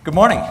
Good morning.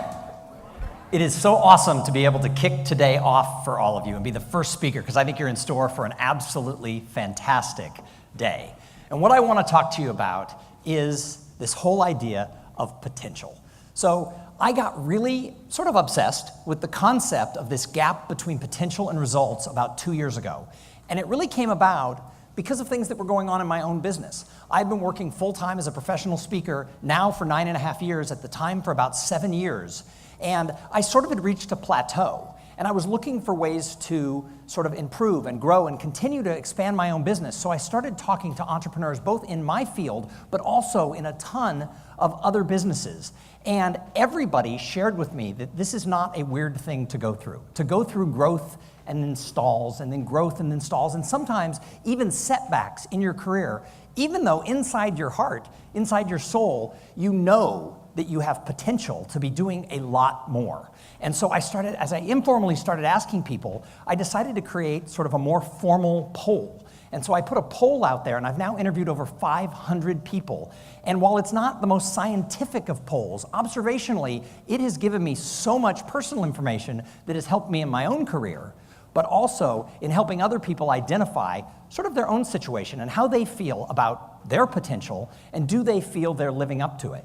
It is so awesome to be able to kick today off for all of you and be the first speaker, because I think you're in store for an absolutely fantastic day. And what I want to talk to you about is this whole idea of potential. So I got really sort of obsessed with the concept of this gap between potential and results about 2 years ago. And it really came about because of things that were going on in my own business. I've been working full-time as a professional speaker now for 9.5 years, at the time for about 7 years. And I sort of had reached a plateau. And I was looking for ways to sort of improve and grow and continue to expand my own business. So I started talking to entrepreneurs, both in my field, but also in a ton of other businesses. And everybody shared with me that this is not a weird thing to go through growth and then stalls, and then growth and then stalls, and sometimes even setbacks in your career, even though inside your heart, inside your soul, you know that you have potential to be doing a lot more. And so I started, as I informally started asking people, I decided to create sort of a more formal poll. And so I put a poll out there, and I've now interviewed over 500 people. And while it's not the most scientific of polls, observationally, it has given me so much personal information that has helped me in my own career, but also in helping other people identify sort of their own situation and how they feel about their potential, and do they feel they're living up to it.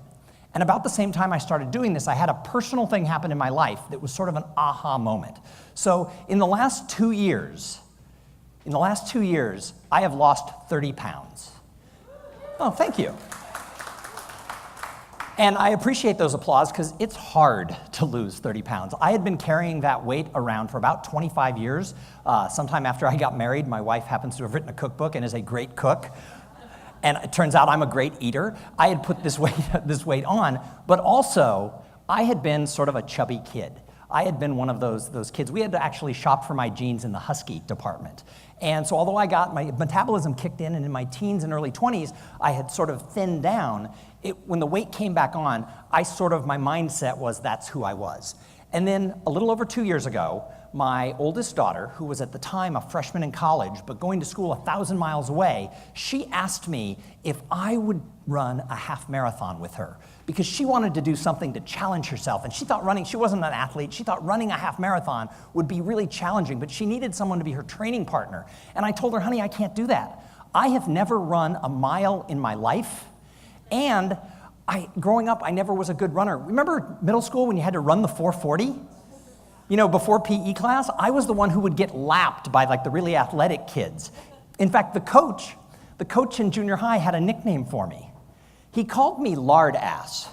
And about the same time I started doing this, I had a personal thing happen in my life that was sort of an aha moment. So in the last 2 years, I have lost 30 pounds. Oh, thank you. And I appreciate those applause, because it's hard to lose 30 pounds. I had been carrying that weight around for about 25 years. Sometime after I got married, my wife happens to have written a cookbook and is a great cook. And it turns out I'm a great eater. I had put this weight on, but also I had been sort of a chubby kid. I had been one of those kids. We had to actually shop for my jeans in the Husky department. And so although my metabolism kicked in, and in my teens and early 20s, I had sort of thinned down, when the weight came back on, my mindset was that's who I was. And then a little over 2 years ago, my oldest daughter, who was at the time a freshman in college, but going to school 1,000 miles away, she asked me if I would run a half marathon with her, because she wanted to do something to challenge herself. And she wasn't an athlete, she thought running a half marathon would be really challenging, but she needed someone to be her training partner. And I told her, honey, I can't do that. I have never run a mile in my life, and growing up, I never was a good runner. Remember middle school when you had to run the 440? You know, before PE class, I was the one who would get lapped by like the really athletic kids. In fact, the coach in junior high had a nickname for me. He called me lard ass.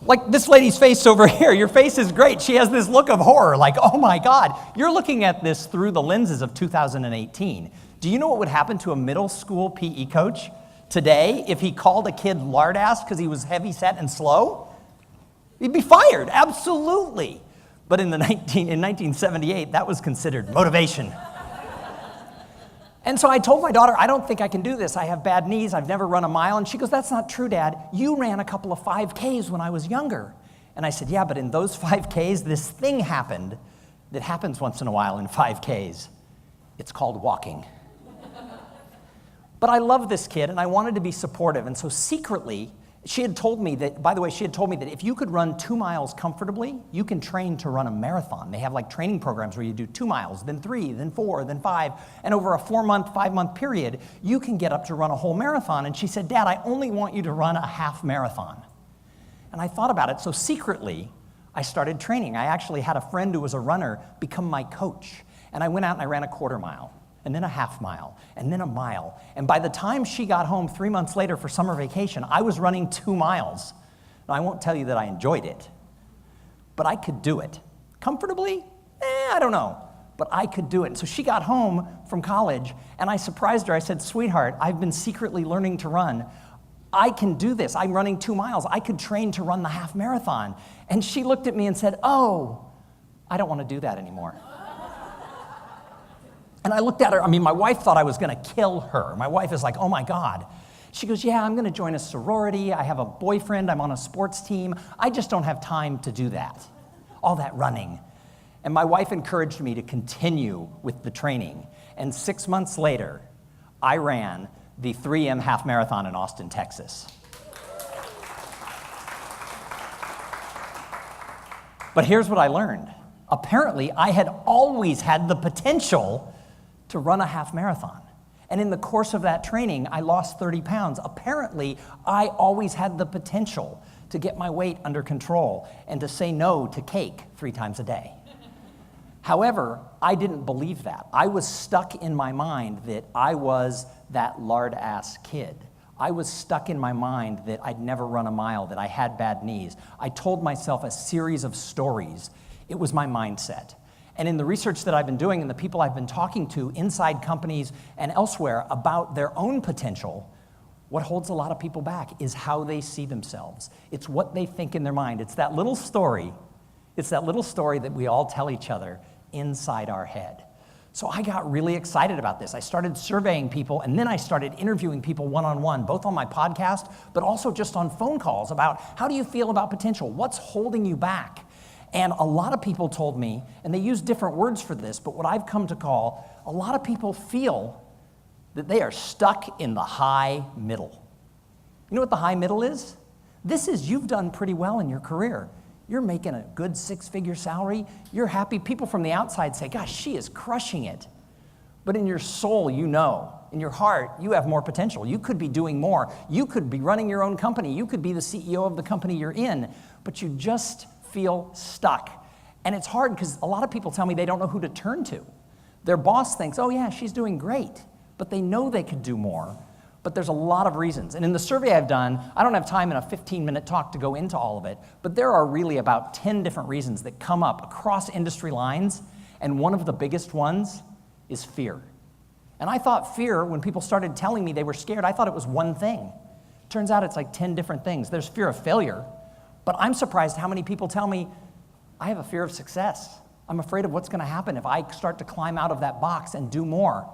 Like this lady's face over here, your face is great. She has this look of horror, like, oh my God, you're looking at this through the lenses of 2018. Do you know what would happen to a middle school PE coach today if he called a kid lard ass because he was heavy set and slow? He'd be fired, absolutely. But in 1978, that was considered motivation. And so I told my daughter, I don't think I can do this. I have bad knees. I've never run a mile. And she goes, that's not true, Dad. You ran a couple of 5Ks when I was younger. And I said, yeah, but in those 5Ks, this thing happened that happens once in a while in 5Ks. It's called walking. But I love this kid, and I wanted to be supportive. And so secretly, she had told me that if you could run 2 miles comfortably, you can train to run a marathon. They have like training programs where you do 2 miles, then 3, then 4, then 5. And over a 4-month, 5-month period, you can get up to run a whole marathon. And she said, Dad, I only want you to run a half marathon. And I thought about it. So secretly, I started training. I actually had a friend who was a runner become my coach. And I went out and I ran a 1/4 mile, and then a half mile, and then a mile. And by the time she got home 3 months later for summer vacation, I was running 2 miles. Now, I won't tell you that I enjoyed it, but I could do it. Comfortably? I don't know, but I could do it. And so she got home from college, and I surprised her. I said, sweetheart, I've been secretly learning to run. I can do this. I'm running 2 miles. I could train to run the half marathon. And she looked at me and said, oh, I don't want to do that anymore. And I looked at her, my wife thought I was going to kill her. My wife is like, oh my God. She goes, yeah, I'm going to join a sorority. I have a boyfriend. I'm on a sports team. I just don't have time to do that, all that running. And my wife encouraged me to continue with the training. And 6 months later, I ran the 3M half marathon in Austin, Texas. But here's what I learned. Apparently, I had always had the potential to run a half marathon. And in the course of that training, I lost 30 pounds. Apparently, I always had the potential to get my weight under control and to say no to cake 3 times a day. However, I didn't believe that. I was stuck in my mind that I was that lard-ass kid. I was stuck in my mind that I'd never run a mile, that I had bad knees. I told myself a series of stories. It was my mindset. And in the research that I've been doing and the people I've been talking to inside companies and elsewhere about their own potential, what holds a lot of people back is how they see themselves. It's what they think in their mind. It's that little story. It's that little story that we all tell each other inside our head. So I got really excited about this. I started surveying people, and then I started interviewing people one-on-one, both on my podcast, but also just on phone calls about how do you feel about potential? What's holding you back? And a lot of people told me, and they use different words for this, but what I've come to call, a lot of people feel that they are stuck in the high middle. You know what the high middle is? This is you've done pretty well in your career. You're making a good 6-figure salary. You're happy. People from the outside say, gosh, she is crushing it. But in your soul, you know, in your heart, you have more potential. You could be doing more. You could be running your own company. You could be the CEO of the company you're in, but you just feel stuck. And it's hard because a lot of people tell me they don't know who to turn to. Their boss thinks, oh yeah, she's doing great, but they know they could do more. But there's a lot of reasons. And in the survey I've done, I don't have time in a 15-minute talk to go into all of it, but there are really about 10 different reasons that come up across industry lines, and one of the biggest ones is fear. And I thought fear, when people started telling me they were scared, I thought it was one thing. Turns out it's like 10 different things. There's fear of failure, but I'm surprised how many people tell me, I have a fear of success. I'm afraid of what's going to happen if I start to climb out of that box and do more.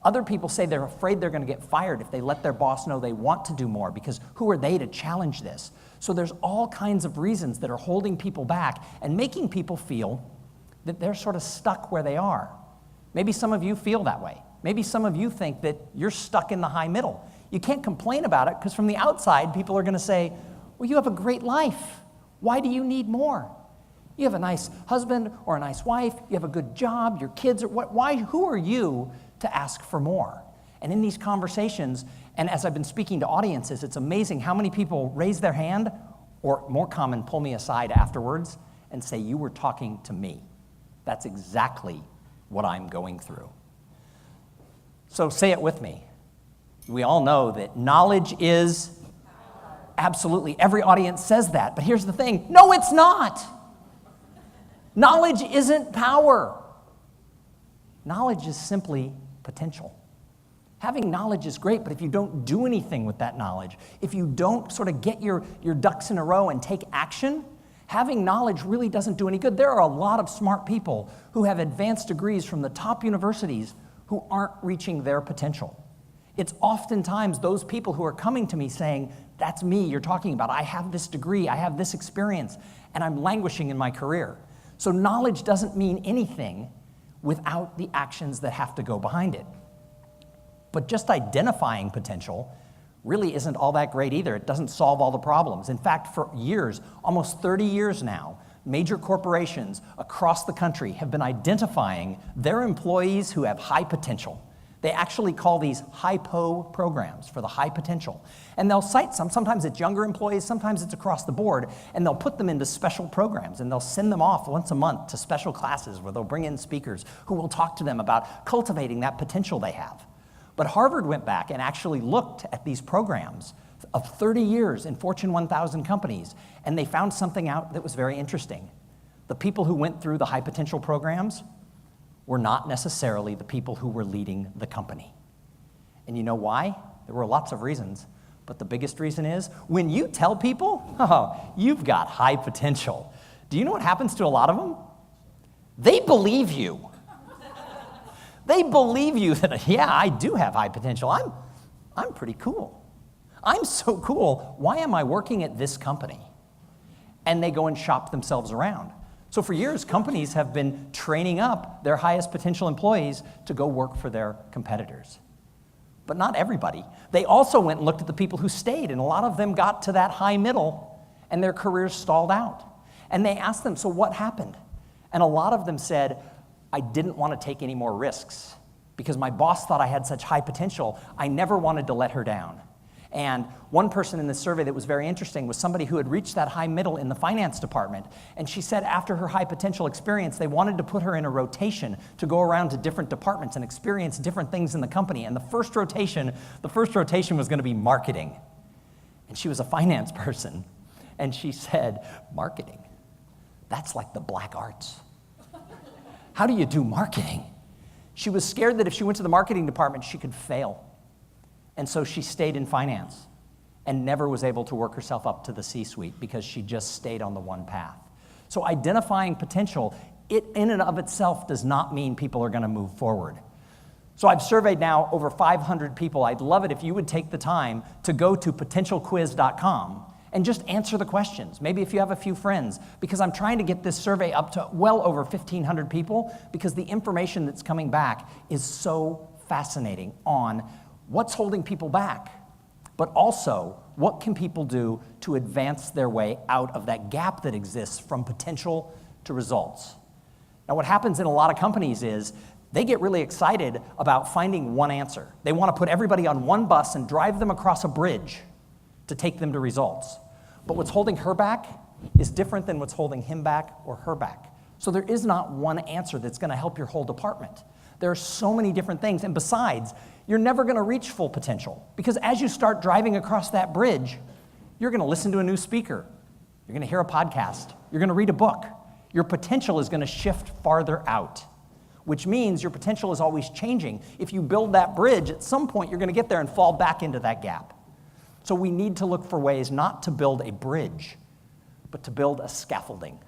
Other people say they're afraid they're going to get fired if they let their boss know they want to do more, because who are they to challenge this? So there's all kinds of reasons that are holding people back and making people feel that they're sort of stuck where they are. Maybe some of you feel that way. Maybe some of you think that you're stuck in the high middle. You can't complain about it because from the outside, people are going to say, well, you have a great life. Why do you need more? You have a nice husband or a nice wife. You have a good job. Your kids are who are you to ask for more? And in these conversations, and as I've been speaking to audiences, it's amazing how many people raise their hand, or more common, pull me aside afterwards and say, you were talking to me. That's exactly what I'm going through. So say it with me. We all know that knowledge is absolutely, every audience says that, but here's the thing, no, it's not. Knowledge isn't power. Knowledge is simply potential. Having knowledge is great, but if you don't do anything with that knowledge, if you don't sort of get your ducks in a row and take action, having knowledge really doesn't do any good. There are a lot of smart people who have advanced degrees from the top universities who aren't reaching their potential. It's oftentimes those people who are coming to me saying, that's me you're talking about. I have this degree, I have this experience, and I'm languishing in my career. So knowledge doesn't mean anything without the actions that have to go behind it. But just identifying potential really isn't all that great either. It doesn't solve all the problems. In fact, for years, almost 30 years now, major corporations across the country have been identifying their employees who have high potential. They actually call these HiPo programs for the high potential. And they'll cite sometimes it's younger employees, sometimes it's across the board, and they'll put them into special programs, and they'll send them off once a month to special classes where they'll bring in speakers who will talk to them about cultivating that potential they have. But Harvard went back and actually looked at these programs of 30 years in Fortune 1000 companies, and they found something out that was very interesting. The people who went through the high potential programs were not necessarily the people who were leading the company. And you know why? There were lots of reasons, but the biggest reason is when you tell people, oh, you've got high potential, do you know what happens to a lot of them? They believe you. They believe you that, yeah, I do have high potential. I'm pretty cool. I'm so cool. Why am I working at this company? And they go and shop themselves around. So for years, companies have been training up their highest potential employees to go work for their competitors. But not everybody. They also went and looked at the people who stayed, and a lot of them got to that high middle, and their careers stalled out. And they asked them, so what happened? And a lot of them said, I didn't want to take any more risks because my boss thought I had such high potential. I never wanted to let her down. And one person in this survey that was very interesting was somebody who had reached that high middle in the finance department. And she said after her high potential experience, they wanted to put her in a rotation to go around to different departments and experience different things in the company. And the first rotation was going to be marketing. And she was a finance person. And she said, marketing, that's like the black arts. How do you do marketing? She was scared that if she went to the marketing department, she could fail. And so she stayed in finance and never was able to work herself up to the C-suite because she just stayed on the one path. So identifying potential, it in and of itself does not mean people are going to move forward. So I've surveyed now over 500 people. I'd love it if you would take the time to go to potentialquiz.com and just answer the questions. Maybe if you have a few friends, because I'm trying to get this survey up to well over 1,500 people because the information that's coming back is so fascinating on what's holding people back, but also what can people do to advance their way out of that gap that exists from potential to results. Now, what happens in a lot of companies is they get really excited about finding one answer. They want to put everybody on one bus and drive them across a bridge to take them to results. But what's holding her back is different than what's holding him back or her back. So there is not one answer that's going to help your whole department. There are so many different things. And besides, you're never going to reach full potential because as you start driving across that bridge, you're going to listen to a new speaker. You're going to hear a podcast. You're going to read a book. Your potential is going to shift farther out, which means your potential is always changing. If you build that bridge, at some point you're going to get there and fall back into that gap. So we need to look for ways not to build a bridge, but to build a scaffolding,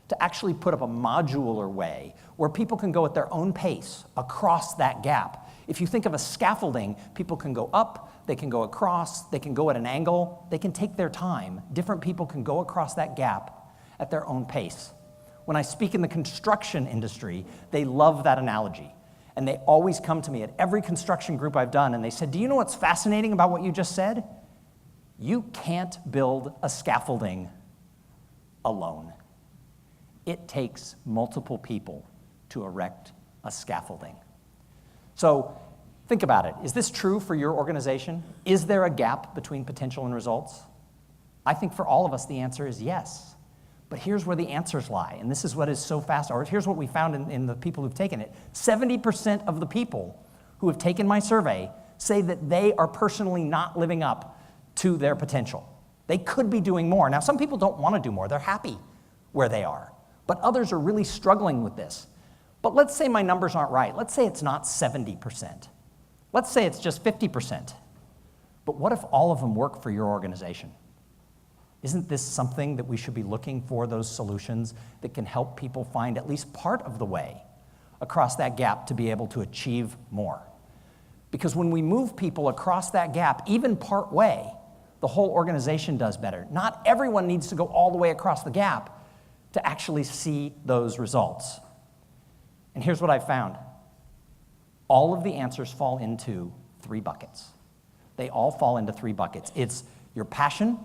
to actually put up a modular way where people can go at their own pace across that gap. If you think of a scaffolding, people can go up, they can go across, they can go at an angle, they can take their time. Different people can go across that gap at their own pace. When I speak in the construction industry, they love that analogy. And they always come to me at every construction group I've done, and they said, do you know what's fascinating about what you just said? You can't build a scaffolding alone. It takes multiple people to erect a scaffolding. So think about it. Is this true for your organization? Is there a gap between potential and results? I think for all of us, the answer is yes. But here's where the answers lie, and this is what is so fast, or here's what we found in the people who've taken it. 70% of the people who have taken my survey say that they are personally not living up to their potential. They could be doing more. Now, some people don't want to do more. They're happy where they are. But others are really struggling with this. But let's say my numbers aren't right. Let's say it's not 70%. Let's say it's just 50%. But what if all of them work for your organization? Isn't this something that we should be looking for, those solutions that can help people find at least part of the way across that gap to be able to achieve more? Because when we move people across that gap, even part way, the whole organization does better. Not everyone needs to go all the way across the gap to actually see those results. And here's what I found. All of the answers fall into 3 buckets. They all fall into 3 buckets. It's your passion.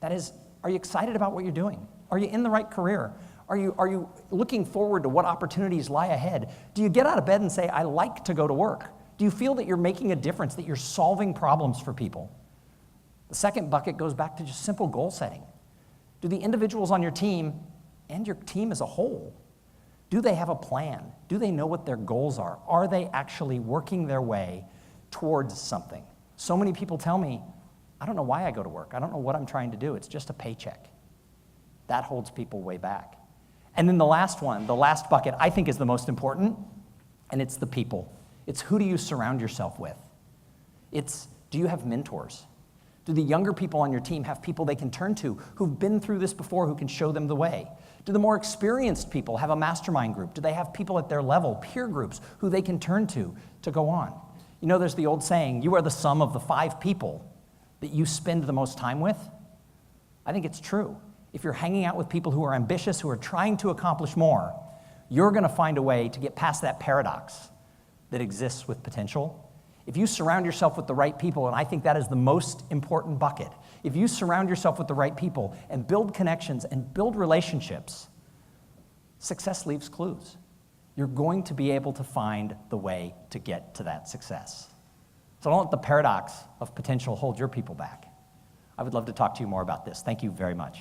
That is, are you excited about what you're doing? Are you in the right career? Are you looking forward to what opportunities lie ahead? Do you get out of bed and say, I like to go to work? Do you feel that you're making a difference, that you're solving problems for people? The second bucket goes back to just simple goal setting. Do the individuals on your team and your team as a whole, do they have a plan? Do they know what their goals are? Are they actually working their way towards something? So many people tell me, I don't know why I go to work. I don't know what I'm trying to do. It's just a paycheck. That holds people way back. And then the last one, the last bucket, I think is the most important, and it's the people. It's who do you surround yourself with? It's, do you have mentors? Do the younger people on your team have people they can turn to who've been through this before who can show them the way? Do the more experienced people have a mastermind group? Do they have people at their level, peer groups, who they can turn to go on? You know, there's the old saying, you are the sum of the 5 people that you spend the most time with. I think it's true. If you're hanging out with people who are ambitious, who are trying to accomplish more, you're going to find a way to get past that paradox that exists with potential If you surround yourself with the right people, and I think that is the most important bucket, if you surround yourself with the right people and build connections and build relationships, success leaves clues. You're going to be able to find the way to get to that success. So don't let the paradox of potential hold your people back. I would love to talk to you more about this. Thank you very much.